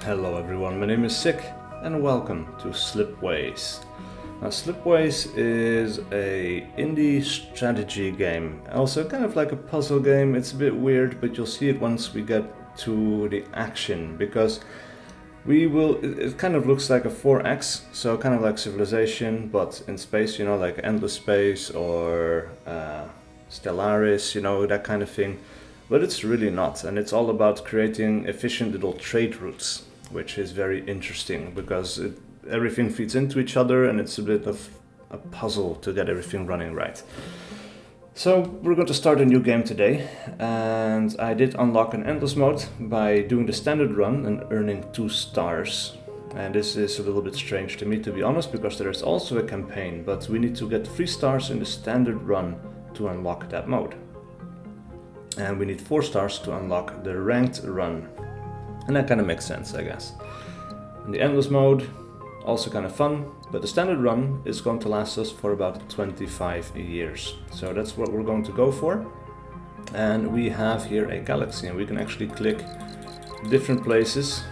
Hello everyone, my name is SiC and welcome to Slipways. Now Slipways is a indie strategy game, also kind of like a puzzle game. It's a bit weird, but you'll see it once we get to the action, because it kind of looks like a 4X, so kind of like Civilization, but in space, you know, like Endless Space or Stellaris, you know, that kind of thing. But it's really not, and it's all about creating efficient little trade routes, which is very interesting because everything feeds into each other and it's a bit of a puzzle to get everything running right. So we're going to start a new game today, and I did unlock an endless mode by doing the standard run and earning 2 stars. And this is a little bit strange to me, to be honest, because there is also a campaign, but we need to get 3 stars in the standard run to unlock that mode. And we need 4 stars to unlock the ranked run. And that kind of makes sense, I guess. And the endless mode, also kind of fun, but the standard run is going to last us for about 25 years. So that's what we're going to go for. And we have here a galaxy, and we can actually click different places.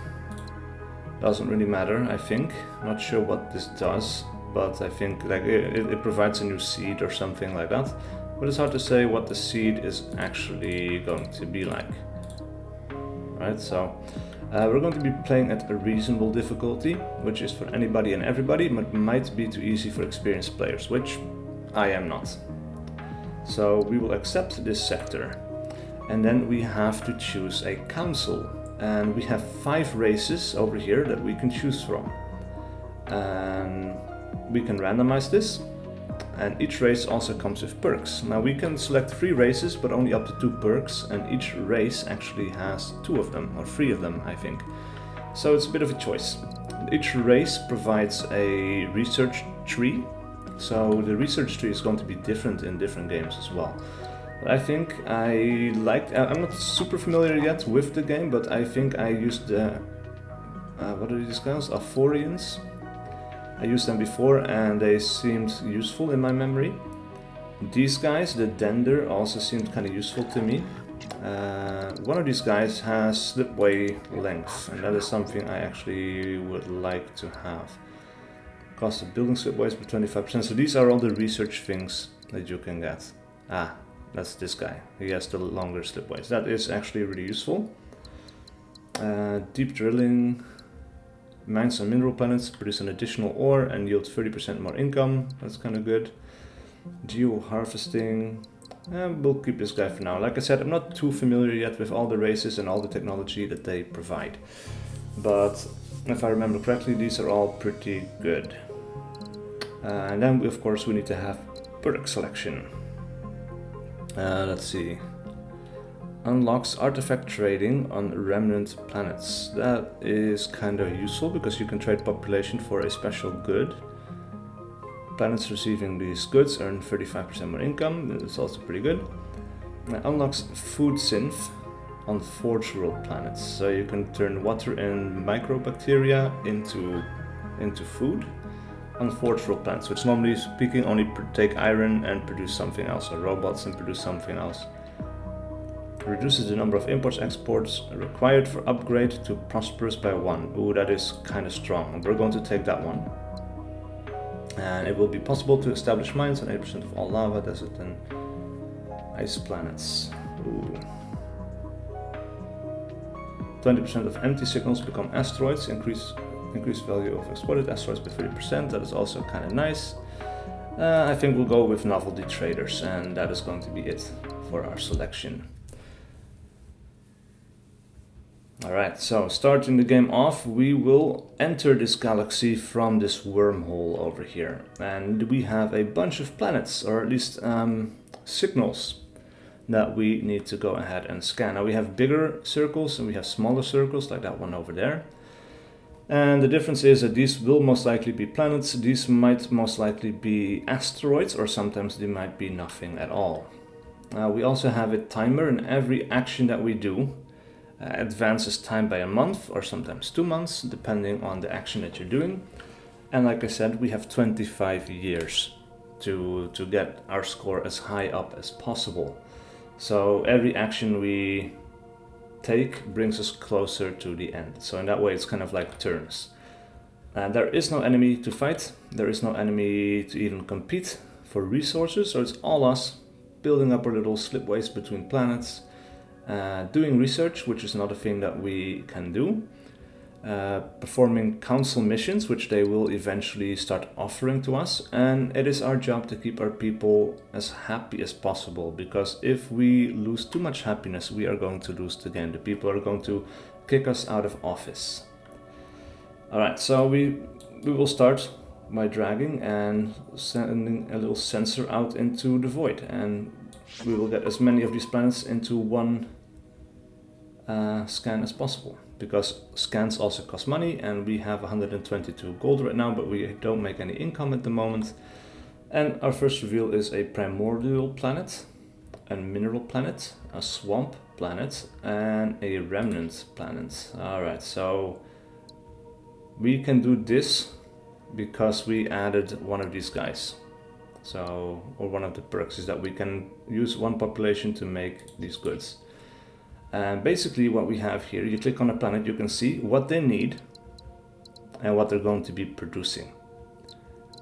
Doesn't really matter, I think. Not sure what this does, but I think like it provides a new seed or something like that. But it's hard to say what the seed is actually going to be like. Right, so we're going to be playing at a reasonable difficulty, which is for anybody and everybody, but might be too easy for experienced players, which I am not. So we will accept this sector, and then we have to choose a council, and we have 5 races over here that we can choose from. And we can randomize this. And each race also comes with perks. Now we can select 3 races, but only up to 2 perks, and each race actually has 2 of them, or 3 of them, I think. So it's a bit of a choice. Each race provides a research tree, so the research tree is going to be different in different games as well. But I think I'm not super familiar yet with the game, but I think I used the, what are these guys? Aphorians? I used them before and they seemed useful in my memory. These guys, the Dender, also seemed kind of useful to me. One of these guys has slipway length, and that is something I actually would like to have. Cost of building slipways by 25%, so these are all the research things that you can get. Ah, that's this guy. He has the longer slipways. That is actually really useful. Deep drilling. Mines on mineral planets produce an additional ore and yield 30% more income. That's kind of good. Geo-harvesting. We'll keep this guy for now. Like I said, I'm not too familiar yet with all the races and all the technology that they provide. But if I remember correctly, these are all pretty good. And then, of course, we need to have Perk Selection. Let's see. Unlocks artifact trading on remnant planets. That is kind of useful because you can trade population for a special good. Planets receiving these goods earn 35% more income. It's also pretty good. Unlocks food synth on forge world planets. So you can turn water and microbacteria into food on forge world planets, which normally speaking only take iron and produce something else, or robots and produce something else. Reduces the number of imports-exports required for upgrade to prosperous by 1. Ooh, that is kind of strong. We're going to take that one. And it will be possible to establish mines on 8% of all lava, desert, and ice planets. Ooh. 20% of empty signals become asteroids. Increase value of exploded asteroids by 30%. That is also kind of nice. I think we'll go with novelty traders, and that is going to be it for our selection. Alright, so starting the game off, we will enter this galaxy from this wormhole over here. And we have a bunch of planets, or at least signals, that we need to go ahead and scan. Now we have bigger circles and we have smaller circles, like that one over there. And the difference is that these will most likely be planets, these might most likely be asteroids, or sometimes they might be nothing at all. We also have a timer, and every action that we do advances time by a month or sometimes 2 months, depending on the action that you're doing. And like I said, we have 25 years to get our score as high up as possible. So every action we take brings us closer to the end. So in that way it's kind of like turns. There is no enemy to fight, there is no enemy to even compete for resources, so it's all us building up our little slipways between planets, doing research, which is another thing that we can do, performing council missions, which they will eventually start offering to us, and it is our job to keep our people as happy as possible, because if we lose too much happiness, we are going to lose the game. The people are going to kick us out of office. Alright, so we will start by dragging and sending a little sensor out into the void, and we will get as many of these planets into one scan as possible, because scans also cost money, and we have 122 gold right now, but we don't make any income at the moment. And our first reveal is a primordial planet, a mineral planet, a swamp planet, and a remnant planet. Alright, so we can do this because we added one of these guys. So, or one of the perks is that we can use one population to make these goods. And basically what we have here, you click on a planet, you can see what they need and what they're going to be producing.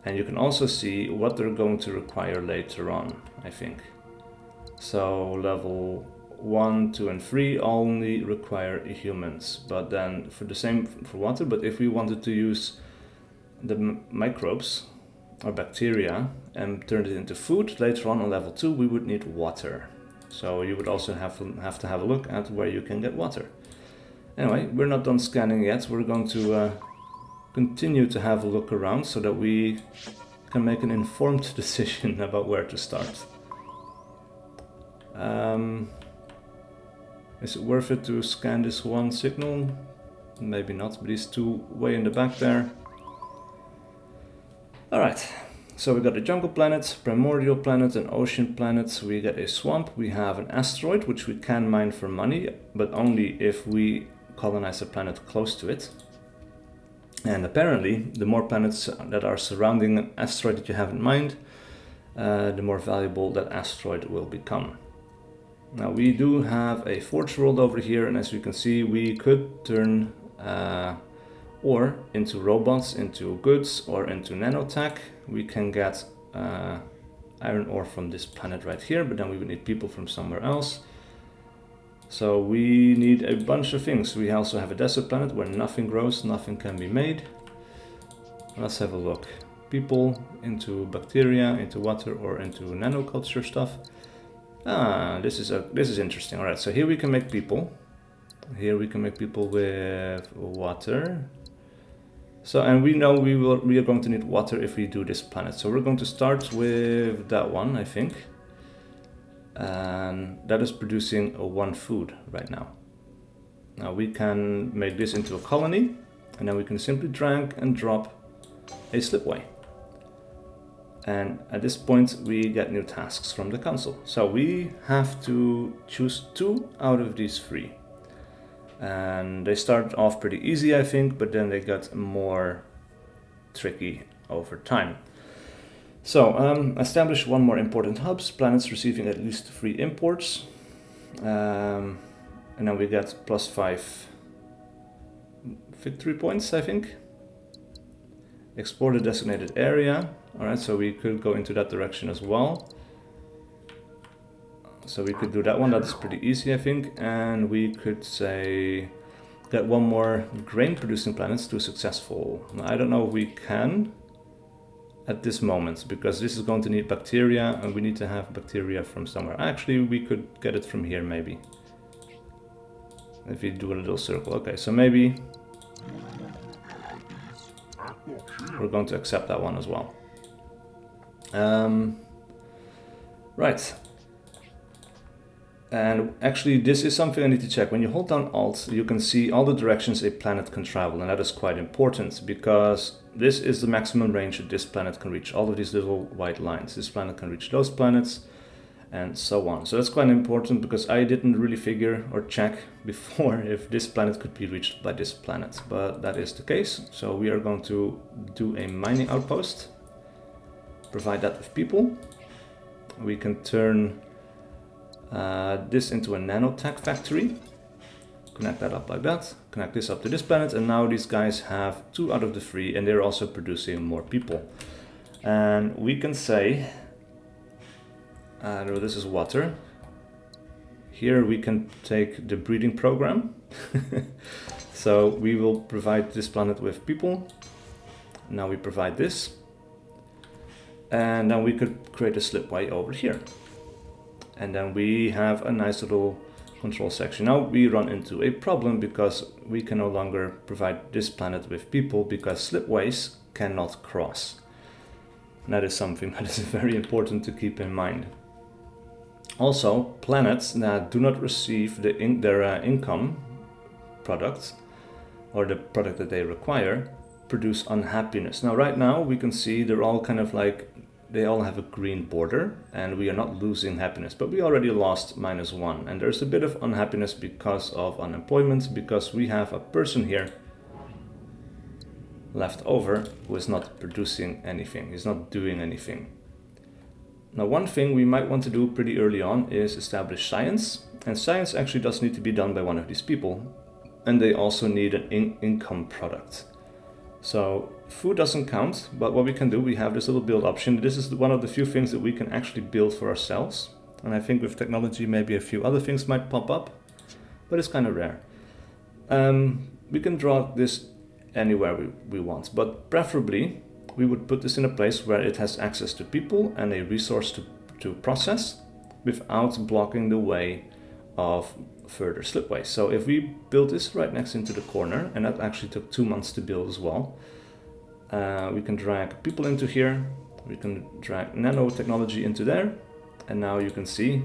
And you can also see what they're going to require later on, I think. So level 1, 2 and 3 only require humans, but then for the same for water, but if we wanted to use the microbes or bacteria and turn it into food later on level 2, we would need water. So you would also have to have a look at where you can get water. Anyway, we're not done scanning yet. We're going to continue to have a look around so that we can make an informed decision about where to start. Is it worth it to scan this one signal? Maybe not, but these two way in the back there. Alright, so we got a jungle planet, primordial planet, an ocean planet, we get a swamp, we have an asteroid which we can mine for money, but only if we colonize a planet close to it. And apparently, the more planets that are surrounding an asteroid that you have in mind, the more valuable that asteroid will become. Now we do have a forge world over here, and as you can see, we could turn ore into robots, into goods, or into nanotech. We can get iron ore from this planet right here, but then we would need people from somewhere else. So we need a bunch of things. We also have a desert planet where nothing grows, nothing can be made. Let's have a look. People into bacteria, into water, or into nanoculture stuff. This is interesting. All right, so here we can make people. Here we can make people with water. So, and we know we are going to need water if we do this planet. So we're going to start with that one, I think. And that is producing one food right now. Now we can make this into a colony, and then we can simply drag and drop a slipway. And at this point we get new tasks from the council. So we have to choose 2 out of these 3. And they start off pretty easy, I think, but then they got more tricky over time. So, establish 1 more important hubs, planets receiving at least 3 imports. And then we get +5 victory points, I think. Explore the designated area. Alright, so we could go into that direction as well. So we could do that one, that's pretty easy, I think. And we could say get 1 more grain producing planets to successful. Now, I don't know if we can at this moment, because this is going to need bacteria, and we need to have bacteria from somewhere. Actually, we could get it from here, maybe. If we do a little circle. Okay, so maybe we're going to accept that one as well. Right. And actually, this is something I need to check. When you hold down Alt, you can see all the directions a planet can travel, and that is quite important, because this is the maximum range that this planet can reach. All of these little white lines. This planet can reach those planets, and so on. So that's quite important, because I didn't really figure or check before if this planet could be reached by this planet, but that is the case. So we are going to do a mining outpost, provide that with people. We can turn this into a nanotech factory, connect that up like that, connect this up to this planet, and now these guys have 2 out of the 3, and they're also producing more people. And we can say, this is water. Here we can take the breeding program. So we will provide this planet with people. Now we provide this. And then we could create a slipway over here. And then we have a nice little control section. Now we run into a problem because we can no longer provide this planet with people because slipways cannot cross. And that is something that is very important to keep in mind. Also, planets that do not receive their income product or the product that they require produce unhappiness. Now right now we can see they're all kind of like, they all have a green border and we are not losing happiness, but we already lost -1, and there's a bit of unhappiness because of unemployment, because we have a person here left over who is not producing anything, he's not doing anything. Now one thing we might want to do pretty early on is establish science, and science actually does need to be done by one of these people, and they also need an income product. So food doesn't count, but what we can do, we have this little build option. This is one of the few things that we can actually build for ourselves, and I think with technology maybe a few other things might pop up, but it's kind of rare. We can draw this anywhere we want, but preferably we would put this in a place where it has access to people and a resource to process without blocking the way of further slipways. So if we build this right next into the corner, and that actually took 2 months to build as well, we can drag people into here, we can drag nanotechnology into there, and now you can see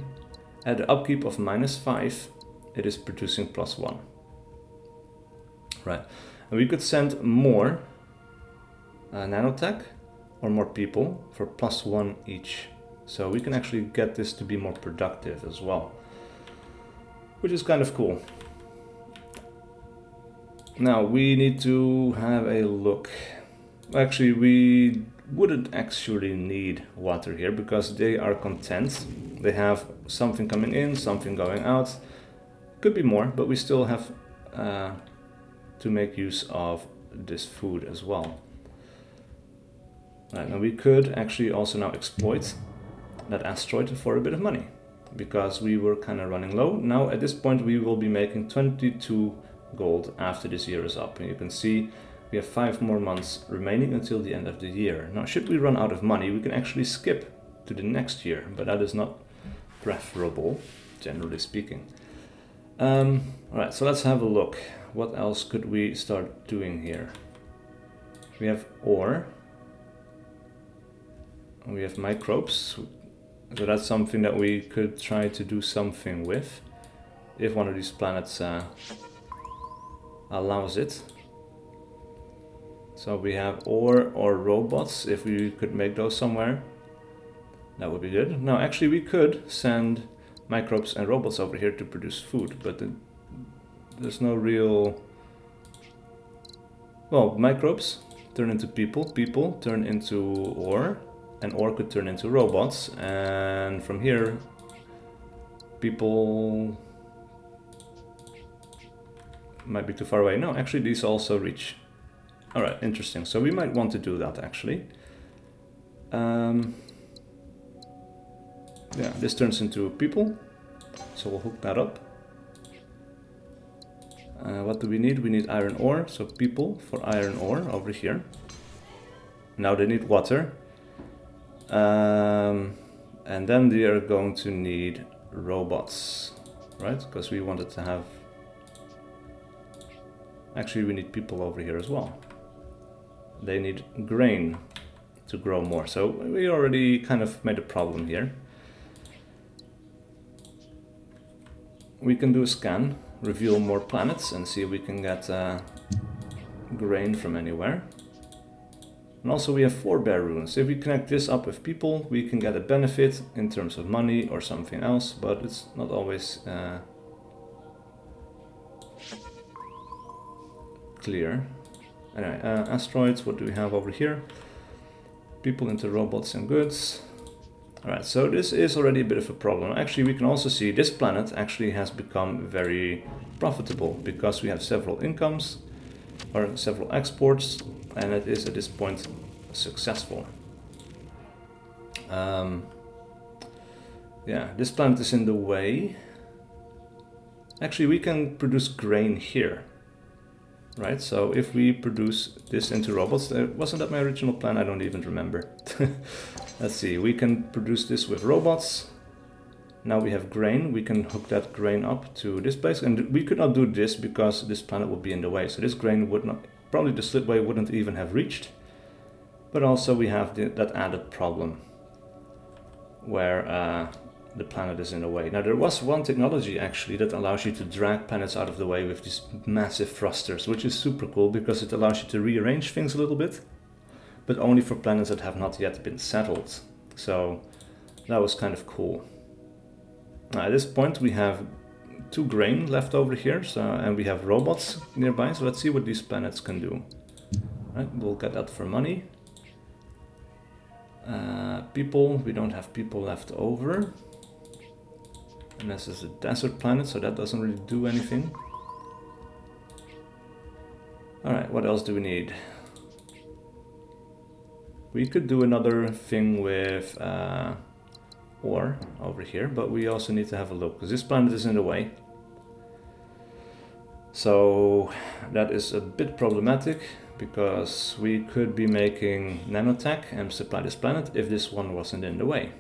at the upkeep of -5 it is producing +1. Right, and we could send more nanotech or more people for +1 each, so we can actually get this to be more productive as well, which is kind of cool. Now we need to have a look. Actually, we wouldn't actually need water here because they are content. They have something coming in, something going out. Could be more, but we still have to make use of this food as well. Right, now we could actually also now exploit that asteroid for a bit of money, because we were kind of running low. Now at this point we will be making 22 gold after this year is up, and you can see we have 5 more months remaining until the end of the year. Now should we run out of money, we can actually skip to the next year, but that is not preferable, generally speaking. Alright, so let's have a look. What else could we start doing here? We have ore, we have microbes. So that's something that we could try to do something with, if one of these planets allows it. So we have ore or robots, if we could make those somewhere, that would be good. Now actually we could send microbes and robots over here to produce food, but there's no real... Well, microbes turn into people, people turn into ore, and ore could turn into robots, and from here people might be too far away. No, actually these also reach. Alright, interesting. So we might want to do that actually. Yeah, this turns into people, so we'll hook that up. What do we need? We need iron ore, so people for iron ore over here. Now they need water. And then they are going to need robots, right? Because we wanted to have... Actually, we need people over here as well. They need grain to grow more, so we already kind of made a problem here. We can do a scan, reveal more planets, and see if we can get grain from anywhere. And also we have 4 bear runes. If we connect this up with people, we can get a benefit in terms of money or something else, but it's not always clear. Anyway, asteroids, what do we have over here? People into robots and goods. Alright, so this is already a bit of a problem. Actually, we can also see this planet actually has become very profitable because we have several incomes or several exports, and it is at this point successful. Yeah, this planet is in the way. Actually, we can produce grain here, right? So if we produce this into robots, wasn't that my original plan? I don't even remember. Let's see, we can produce this with robots. Now we have grain, we can hook that grain up to this place, and we could not do this because this planet would be in the way. So this grain would not, probably the slipway wouldn't even have reached. But also we have that added problem where the planet is in the way. Now there was one technology actually that allows you to drag planets out of the way with these massive thrusters, which is super cool because it allows you to rearrange things a little bit, but only for planets that have not yet been settled. So that was kind of cool. Now at this point we have 2 grain left over here, so, and we have robots nearby, so let's see what these planets can do. Right, we'll get that for money. People, we don't have people left over. And this is a desert planet, so that doesn't really do anything. Alright, what else do we need? We could do another thing with ore over here, but we also need to have a look, because this planet is in the way. So that is a bit problematic, because we could be making nanotech and supply this planet if this one wasn't in the way.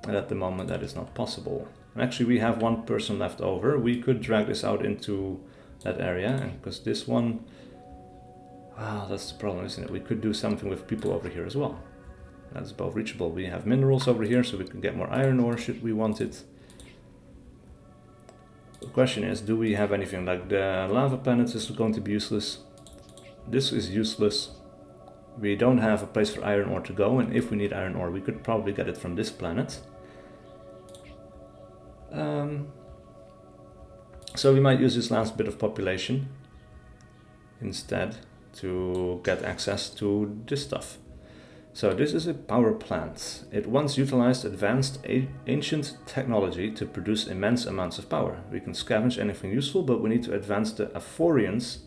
And at the moment that is not possible. Actually, we have 1 person left over. We could drag this out into that area, and because this one, well, that's the problem, isn't it? We could do something with people over here as well. That's both reachable. We have minerals over here, so we can get more iron ore should we want it. The question is, do we have anything? Like the lava planet is going to be useless. This is useless. We don't have a place for iron ore to go, and if we need iron ore, we could probably get it from this planet. So we might use this last bit of population instead to get access to this stuff. So this is a power plant. It once utilized advanced ancient technology to produce immense amounts of power. We can scavenge anything useful, but we need to advance the Aphorians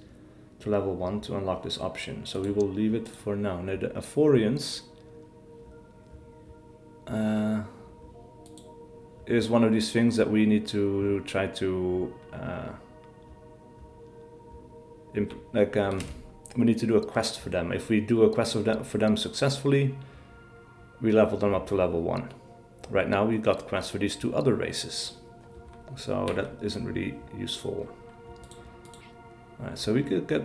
to level 1 to unlock this option. So we will leave it for now. Now the Aphorians is one of these things that we need to try to we need to do a quest for them. If we do a quest for them successfully, we level them up to level 1. Right now we got quests for these 2 other races, so that isn't really useful. Alright, so we could get,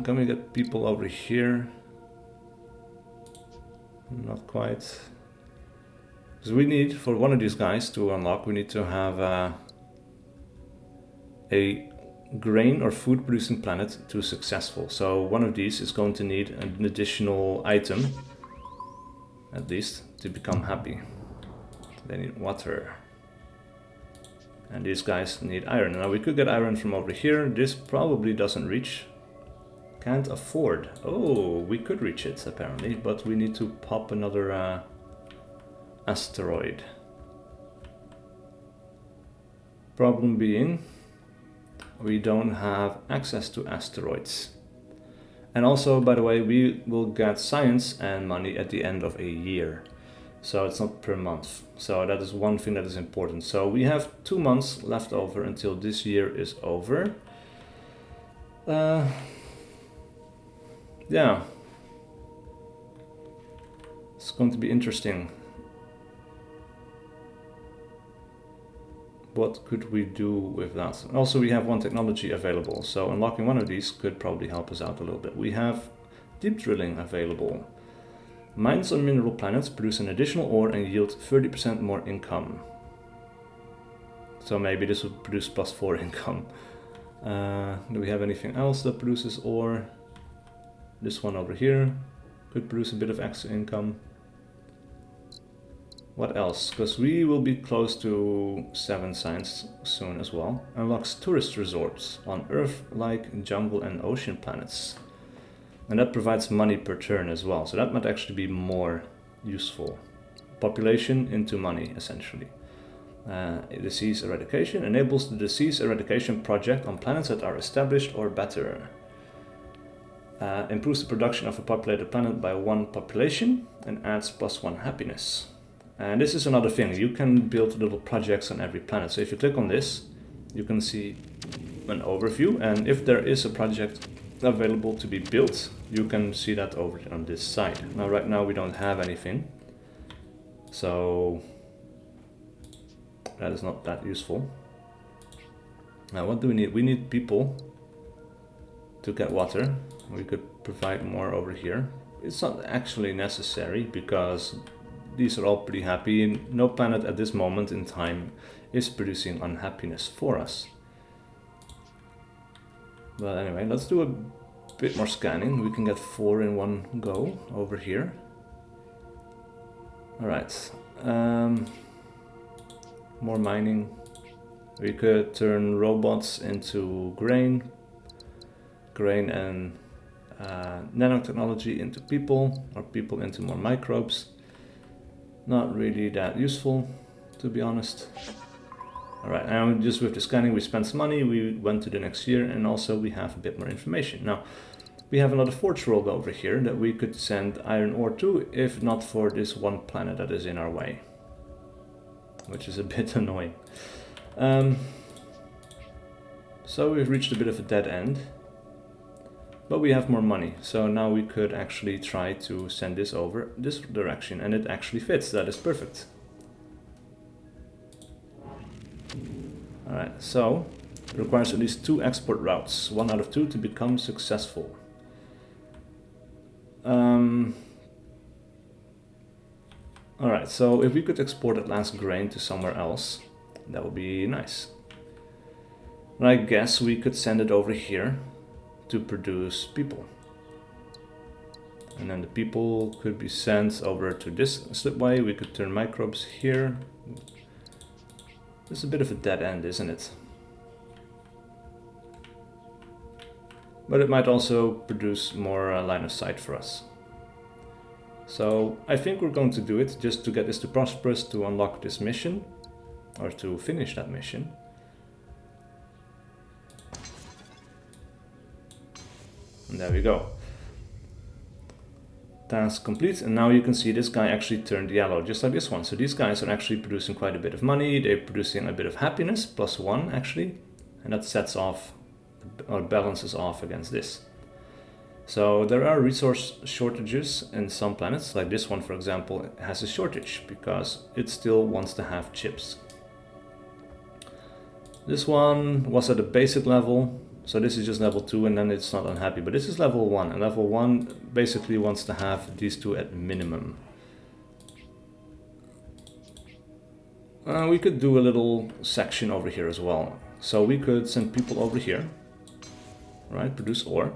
can we get people over here? Not quite. Because we need, for one of these guys to unlock, we need to have a grain or food producing planet to successful. So one of these is going to need an additional item, at least, to become happy. They need water. And these guys need iron. Now we could get iron from over here. This probably doesn't reach. Can't afford. Oh, we could reach it apparently, but we need to pop another asteroid. Problem being, we don't have access to asteroids. And also, by the way, we will get science and money at the end of a year. So it's not per month. So that is one thing that is important. So we have 2 months left over until this year is over. Yeah. It's going to be interesting. What could we do with that? Also, we have 1 technology available. So unlocking one of these could probably help us out a little bit. We have deep drilling available. Mines on mineral planets produce an additional ore and yield 30% more income. So maybe this would produce +4 income. Do we have anything else that produces ore? This one over here could produce a bit of extra income. What else? Because we will be close to 7 science soon as well. Unlocks tourist resorts on Earth-like jungle and ocean planets. And that provides money per turn as well, so that might actually be more useful. population into money, essentially. Disease eradication enables the disease eradication project on planets that are established or better. Improves the production of a populated planet by 1 population and adds +1 happiness. And this is another thing, you can build little projects on every planet. So if you click on this, you can see an overview, and if there is a project available to be built, you can see that over on this side. Now right now we don't have anything, so that is not that useful. Now what do we need? We need people to get water. We could provide more over here. It's not actually necessary because these are all pretty happy, and no planet at this moment in time is producing unhappiness for us. But anyway, let's do a bit more scanning. We can get 4 in one go over here. Alright, more mining. We could turn robots into grain and nanotechnology into people, or people into more microbes. Not really that useful, to be honest. Alright, now just with the scanning we spent some money, we went to the next year, and also we have a bit more information. Now, we have another forge world over here that we could send iron ore to, if not for this one planet that is in our way. Which is a bit annoying. So we've reached a bit of a dead end. But we have more money, so now we could actually try to send this over this direction, and it actually fits. That is perfect. Alright, so it requires at least 2 export routes, 1 out of 2 to become successful. Alright, so if we could export at last grain to somewhere else, that would be nice. And I guess we could send it over here to produce people. And then the people could be sent over to this slipway. We could turn microbes here. This is a bit of a dead end, isn't it? But it might also produce more line of sight for us. So I think we're going to do it just to get this to prosperous, to unlock this mission, or to finish that mission. And there we go. Task complete, and now you can see this guy actually turned yellow, just like this one. So these guys are actually producing quite a bit of money, they're producing a bit of happiness, +1 actually, and that sets off, or balances off against this. So there are resource shortages in some planets, like this one for example has a shortage, because it still wants to have chips. This one was at a basic level, so this is just level 2 and then it's not unhappy, but this is level 1, and level 1 basically wants to have these 2 at minimum. We could do a little section over here as well. So we could send people over here, right, produce ore,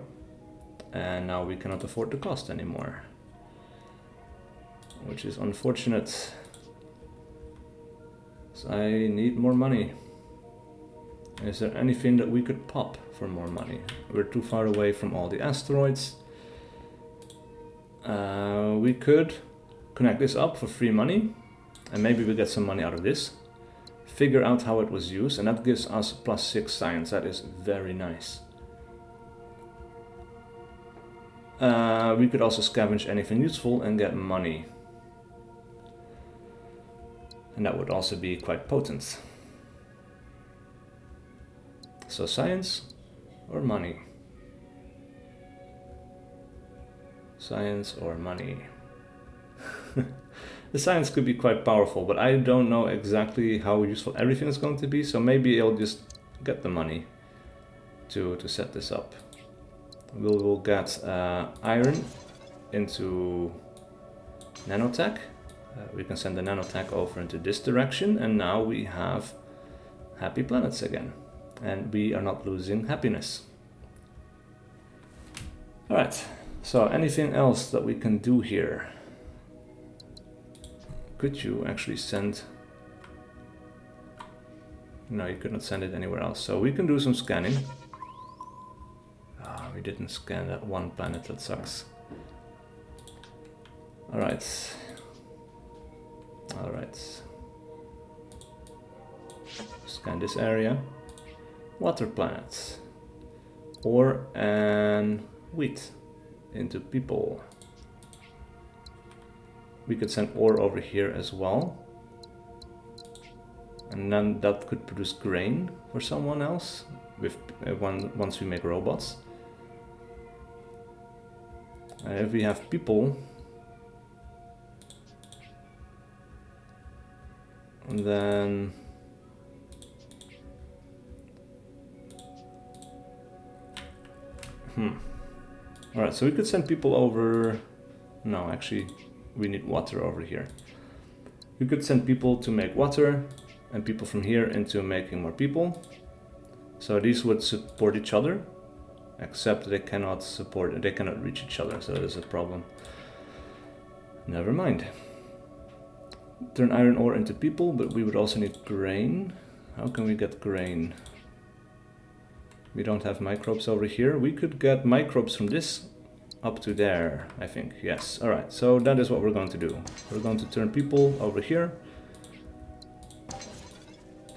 and now we cannot afford the cost anymore, which is unfortunate. So I need more money. Is there anything that we could pop for more money? We're too far away from all the asteroids. We could connect this up for free money, and maybe we get some money out of this. Figure out how it was used, and that gives us +6 science. That is very nice. We could also scavenge anything useful and get money. And that would also be quite potent. So science or money? Science or money? The science could be quite powerful, but I don't know exactly how useful everything is going to be, so maybe I'll just get the money to set this up. We'll get iron into nanotech. We can send the nanotech over into this direction, and now we have happy planets again. And we are not losing happiness. Alright, so anything else that we can do here? Could you actually send... No, you could not send it anywhere else. So we can do some scanning. We didn't scan that one planet, that sucks. Alright. Alright. Scan this area. Water planets. Ore and wheat into people. We could send ore over here as well. And then that could produce grain for someone else with once we make robots. If we have people, and then alright, so we could send people over. No, actually we need water over here. We could send people to make water and people from here into making more people. So these would support each other, except they cannot reach each other, so that is a problem. Never mind. Turn iron ore into people, but we would also need grain. How can we get grain? We don't have microbes over here. We could get microbes from this up to there, I think. Yes, alright, so that is what we're going to do. We're going to turn people over here.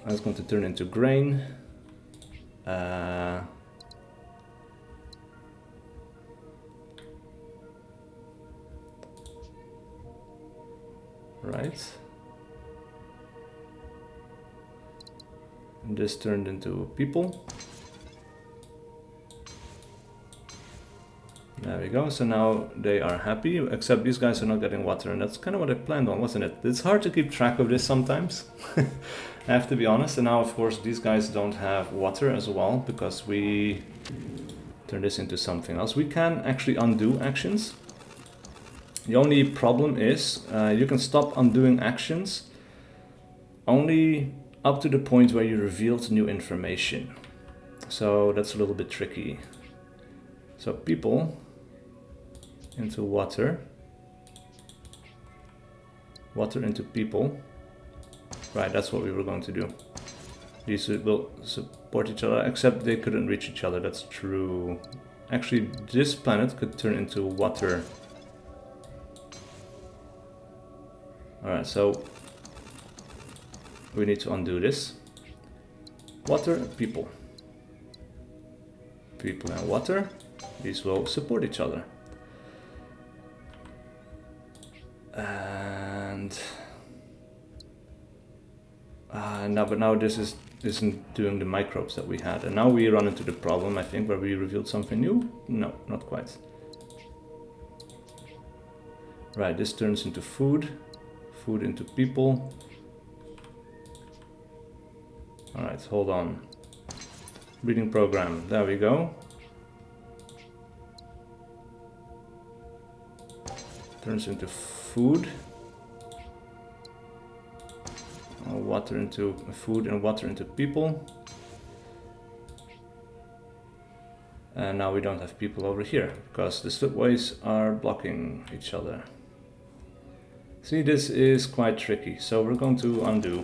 That's going to turn into grain. Right. And this turned into people. There we go, so now they are happy, except these guys are not getting water, and that's kind of what I planned on, wasn't it? It's hard to keep track of this sometimes, I have to be honest, and now of course these guys don't have water as well, because we turn this into something else. We can actually undo actions. The only problem is, you can stop undoing actions only up to the point where you revealed new information. So that's a little bit tricky. So people into water, water into people. Right, that's what we were going to do. These will support each other, except they couldn't reach each other, that's true. Actually, this planet could turn into water. Alright, so we need to undo this. Water, people. People and water. These will support each other. And now this isn't doing the microbes that we had, and now we run into the problem, I think, where we revealed something new. No, not quite. Right, this turns into food, food into people. All right, hold on. Breeding program. There we go. Turns into food. Water into food and water into people. And now we don't have people over here because the slipways are blocking each other. See, this is quite tricky, so we're going to undo.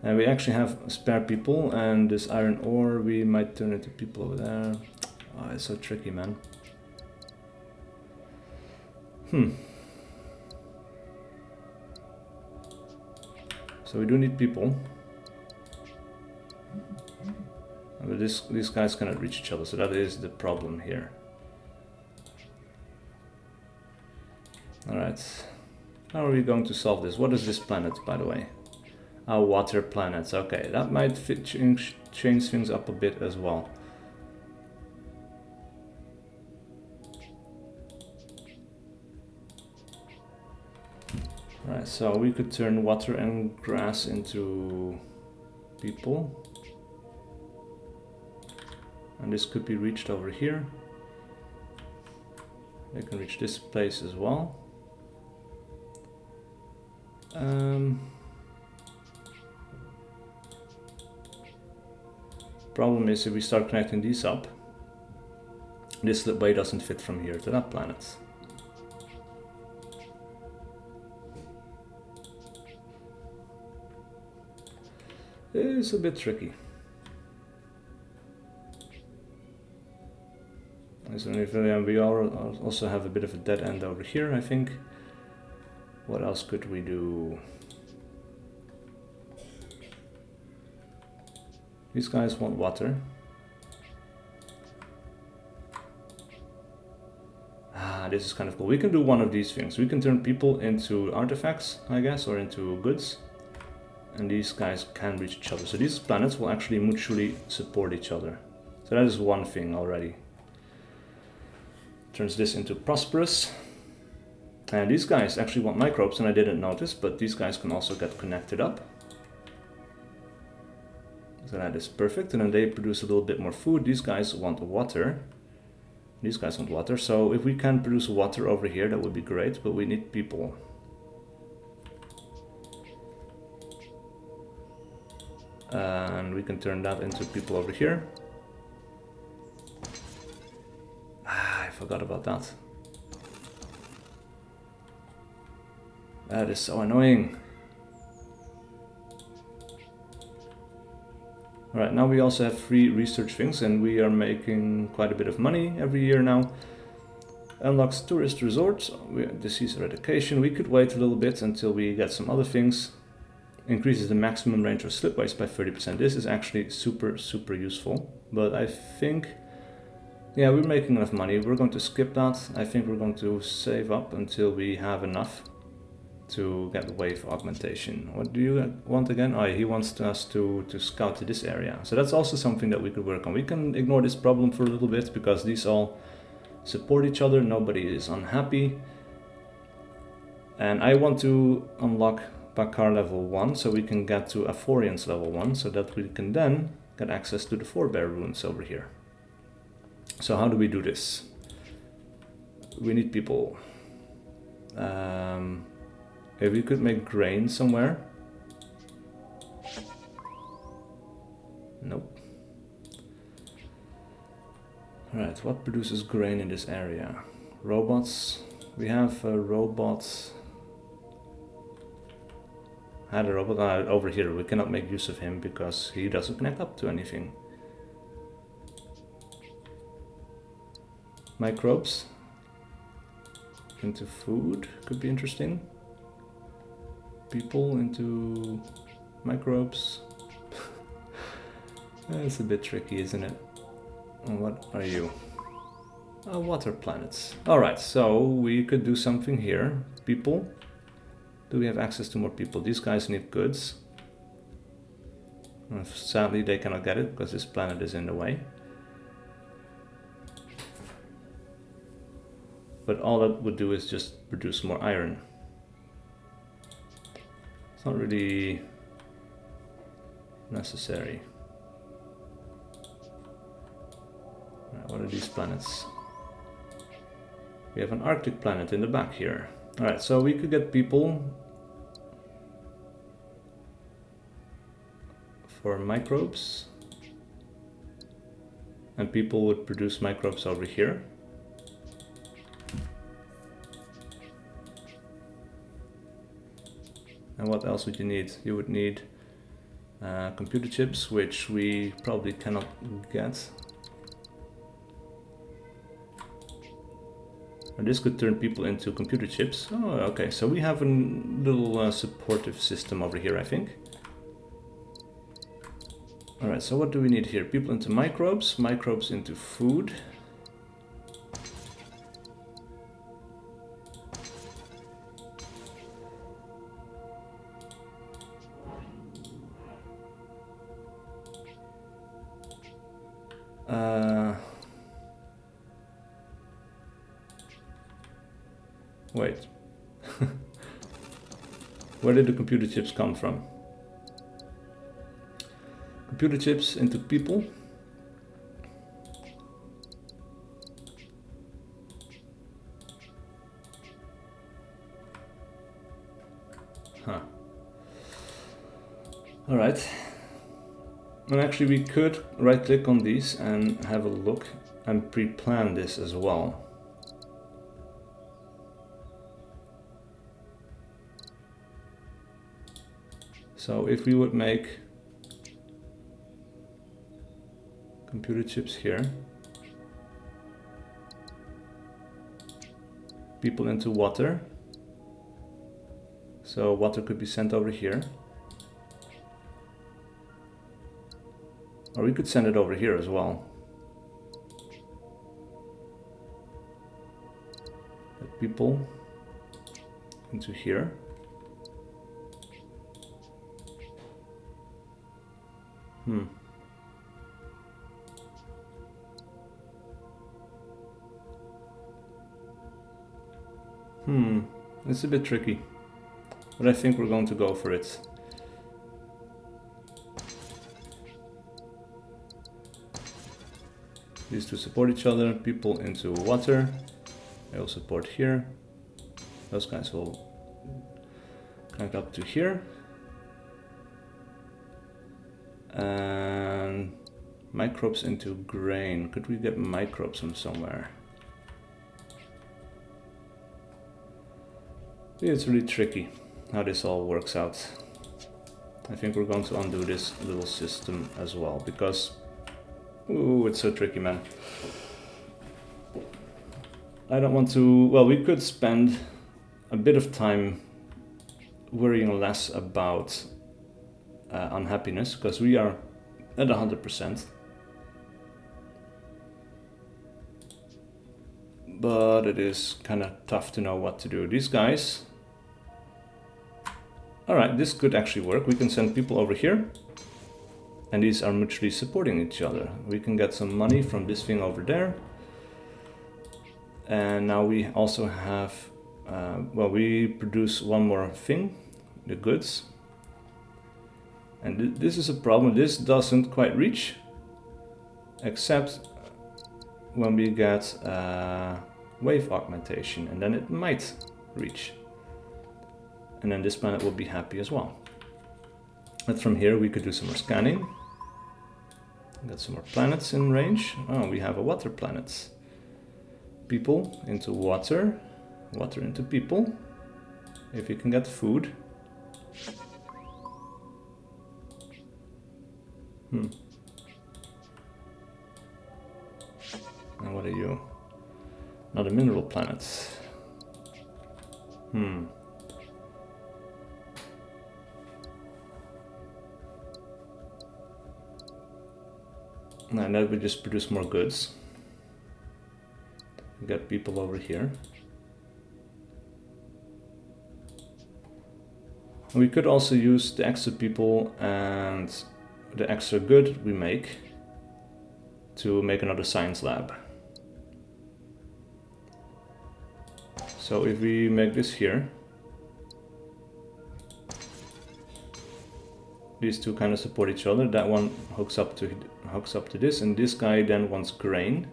And we actually have spare people, and this iron ore we might turn into people over there. Oh, it's so tricky, man. So we do need people. But these guys cannot reach each other, so that is the problem here. Alright. How are we going to solve this? What is this planet, by the way? Our water planets. Okay, that might change things up a bit as well. Right, so we could turn water and grass into people. And this could be reached over here. They can reach this place as well. Problem is, if we start connecting these up, this way doesn't fit from here to that planet. It's a bit tricky. So we also have a bit of a dead end over here, I think. What else could we do? These guys want water. Ah, this is kind of cool. We can do one of these things. We can turn people into artifacts, I guess, or into goods. And these guys can reach each other. So these planets will actually mutually support each other. So that is one thing already. Turns this into prosperous. And these guys actually want microbes, and I didn't notice, but these guys can also get connected up. So that is perfect, and then they produce a little bit more food. These guys want water. These guys want water, so if we can produce water over here, that would be great, but we need people. And we can turn that into people over here. Ah, I forgot about that. That is so annoying. Alright, now we also have free research things, and we are making quite a bit of money every year now. Unlocks tourist resorts, disease eradication. We could wait a little bit until we get some other things. Increases the maximum range of slipways by 30%. This is actually super useful, but I think, yeah, we're making enough money. We're going to skip that. I think we're going to save up until we have enough to get wave augmentation. What do you want again? Oh, he wants us to scout to this area. So that's also something that we could work on. We can ignore this problem for a little bit because these all support each other. Nobody is unhappy. And I want to unlock Bakar level 1 so we can get to Aphorians level 1 so that we can then get access to the forebear runes over here. So how do we do this? We need people. If we could make grain somewhere. Nope. Alright, what produces grain in this area? Robots. We have a robot. Had a robot over here. We cannot make use of him because he doesn't connect up to anything. Microbes. Into food could be interesting. People into microbes. It's a bit tricky, isn't it? And what are you? Water planets. Alright, so we could do something here. People. Do we have access to more people? These guys need goods. Sadly, they cannot get it because this planet is in the way. But all that would do is just produce more iron. It's not really necessary. What are these planets? We have an Arctic planet in the back here. Alright, so we could get people for microbes. And people would produce microbes over here. And what else would you need? You would need computer chips, which we probably cannot get. And this could turn people into computer chips. Oh, okay, so we have a little supportive system over here, I think. Alright, so what do we need here? People into microbes, microbes into food. Wait. Where did the computer chips come from? Computer chips into people. Huh. Alright. And actually we could right click on these and have a look and pre-plan this as well. So if we would make computer chips here, people into water, So water could be sent over here. Or we could send it over here as well. Get people into here. It's a bit tricky, but I think we're going to go for it. These two support each other, people into water. They will support here. Those guys will connect up to here. And microbes into grain. Could we get microbes from somewhere? It's really tricky how this all works out. I think we're going to undo this little system as well, because ooh, it's so tricky, man. I don't want to... Well, we could spend a bit of time worrying less about unhappiness, because we are at 100%. But it is kind of tough to know what to do. These guys... Alright, this could actually work. We can send people over here. And these are mutually supporting each other. We can get some money from this thing over there. And now we also have... well, we produce one more thing. The goods. And this is a problem. This doesn't quite reach. Except when we get wave augmentation. And then it might reach. And then this planet will be happy as well. But from here we could do some more scanning. Get some more planets in range. Oh, we have a water planet. People into water. Water into people. If you can get food. And what are you? Not a mineral planet. And that would just produce more goods. We got people over here. We could also use the extra people and the extra good we make to make another science lab. So if we make this here, these two kind of support each other. That one hooks up to this, and this guy then wants grain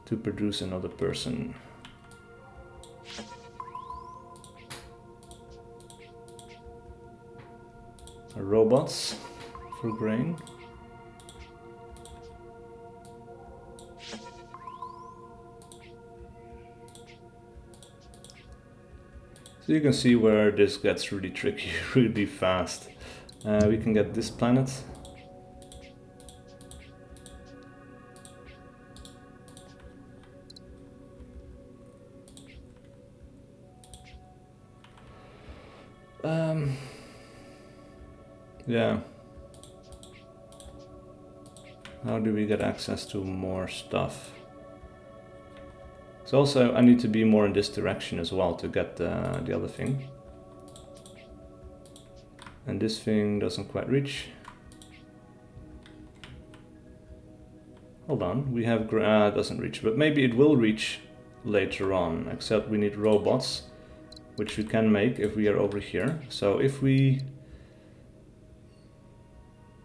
to produce another person. Robots for grain. So you can see where this gets really tricky really fast. We can get this planet. Yeah. How do we get access to more stuff? So also I need to be more in this direction as well to get the other thing. And this thing doesn't quite reach. Hold on, we have doesn't reach, but maybe it will reach later on, except we need robots, which we can make if we are over here. So if we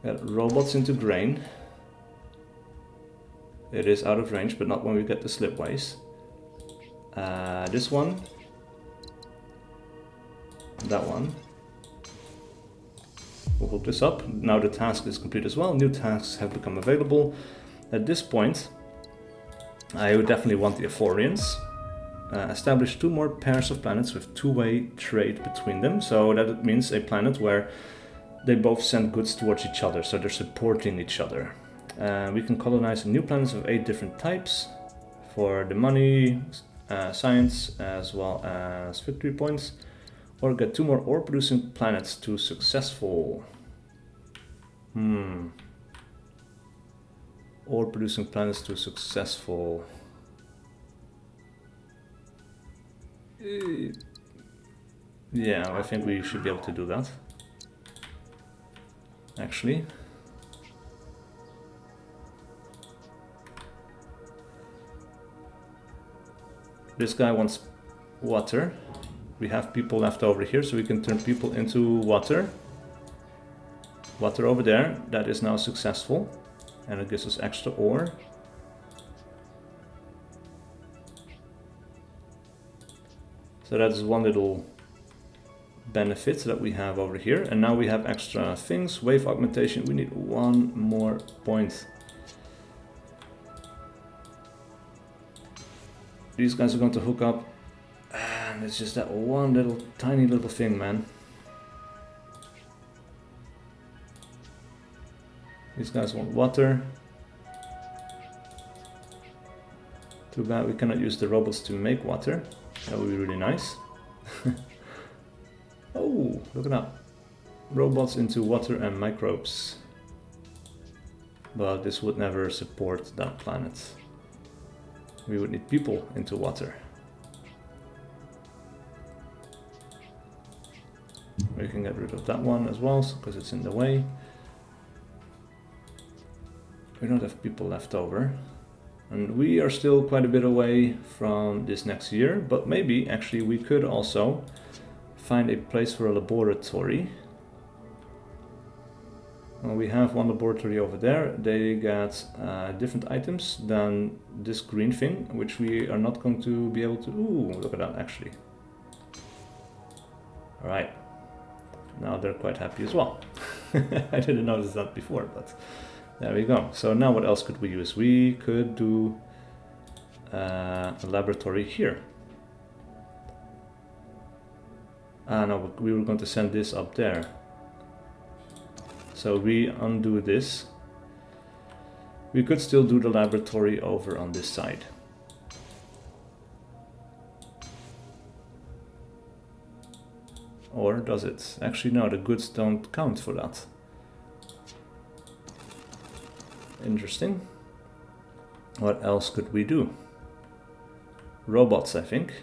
get robots into grain, it is out of range, but not when we get the slipways. This one, that one. We'll hook this up. Now the task is complete as well. New tasks have become available. At this point, I would definitely want the Ephorians. Establish 2 more pairs of planets with two-way trade between them. So that means a planet where they both send goods towards each other, so they're supporting each other. We can colonize new planets of 8 different types. For the money, science as well as victory points, or get 2 more ore producing planets to successful. Ore producing planets to successful. Yeah, I think we should be able to do that. Actually. This guy wants water. We have people left over here, so we can turn people into water. Water over there, that is now successful. And it gives us extra ore. So that is one little benefit that we have over here. And now we have extra things. Wave augmentation, we need 1 more point. These guys are going to hook up, and it's just that one little tiny little thing, man. These guys want water. Too bad we cannot use the robots to make water. That would be really nice. Oh, look at that. Robots into water and microbes. But this would never support that planet. We would need people into water. We can get rid of that one as well, because it's in the way. We don't have people left over. And we are still quite a bit away from this next year, but maybe actually we could also find a place for a laboratory. Well, we have one laboratory over there. They get different items than this green thing, which we are not going to be able to... Ooh, look at that actually. Alright, now they're quite happy as well. I didn't notice that before, but there we go. So now what else could we use? We could do a laboratory here. No, we were going to send this up there. So we undo this. We could still do the laboratory over on this side. Or does it? Actually no, the goods don't count for that. Interesting. What else could we do? Robots, I think.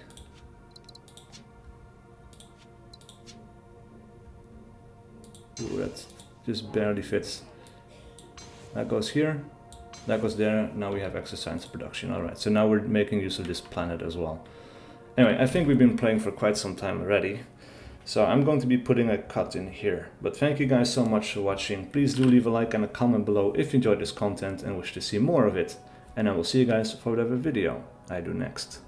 Ooh, that just barely fits. That goes here, that goes there. Now we have exercise production. Alright, so now we're making use of this planet as well. Anyway, I think we've been playing for quite some time already. So I'm going to be putting a cut in here. But thank you guys so much for watching. Please do leave a like and a comment below if you enjoyed this content and wish to see more of it. And I will see you guys for whatever video I do next.